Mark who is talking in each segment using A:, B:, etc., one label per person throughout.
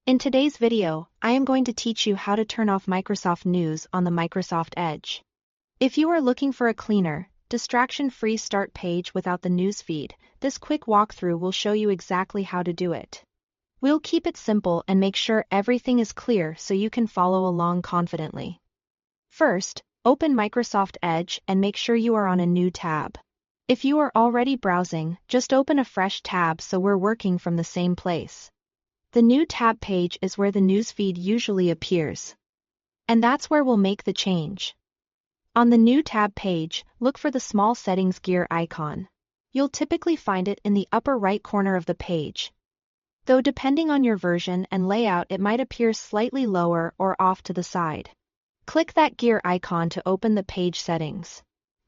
A: In today's video, I am going to teach you how to turn off Microsoft News on the Microsoft Edge. If you are looking for a cleaner, distraction-free start page without the news feed, this quick walkthrough will show you exactly how to do it. We'll keep it simple and make sure everything is clear so you can follow along confidently. First, open Microsoft Edge and make sure you are on a new tab. If you are already browsing, just open a fresh tab so we're working from the same place. The new tab page is where the newsfeed usually appears. And that's where we'll make the change. On the new tab page, look for the small settings gear icon. You'll typically find it in the upper right corner of the page. Though depending on your version and layout, it might appear slightly lower or off to the side. Click that gear icon to open the page settings.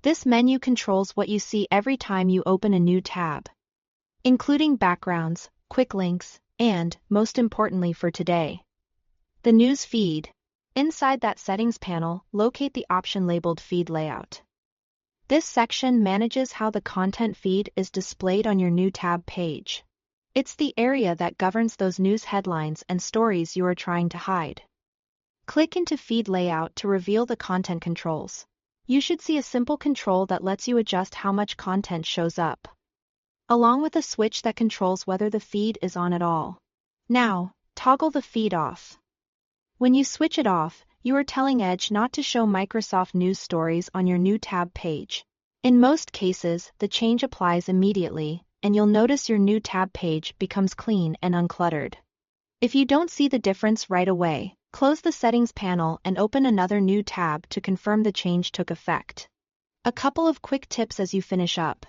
A: This menu controls what you see every time you open a new tab, including backgrounds, quick links, and, most importantly for today, the news feed. Inside that settings panel, locate the option labeled Feed Layout. This section manages how the content feed is displayed on your new tab page. It's the area that governs those news headlines and stories you are trying to hide. Click into Feed Layout to reveal the content controls. You should see a simple control that lets you adjust how much content shows up, along with a switch that controls whether the feed is on at all. Now, toggle the feed off. When you switch it off, you are telling Edge not to show Microsoft News stories on your new tab page. In most cases, the change applies immediately, and you'll notice your new tab page becomes clean and uncluttered. If you don't see the difference right away, close the settings panel and open another new tab to confirm the change took effect. A couple of quick tips as you finish up.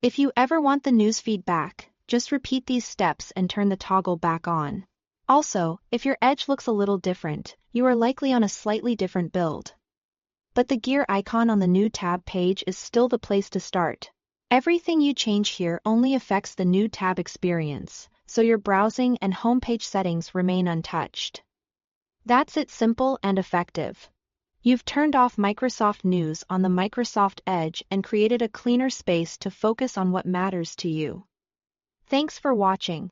A: If you ever want the newsfeed back, just repeat these steps and turn the toggle back on. Also, if your Edge looks a little different, you are likely on a slightly different build. But the gear icon on the new tab page is still the place to start. Everything you change here only affects the new tab experience, so your browsing and homepage settings remain untouched. That's it, simple and effective. You've turned off Microsoft News on the Microsoft Edge and created a cleaner space to focus on what matters to you. Thanks for watching.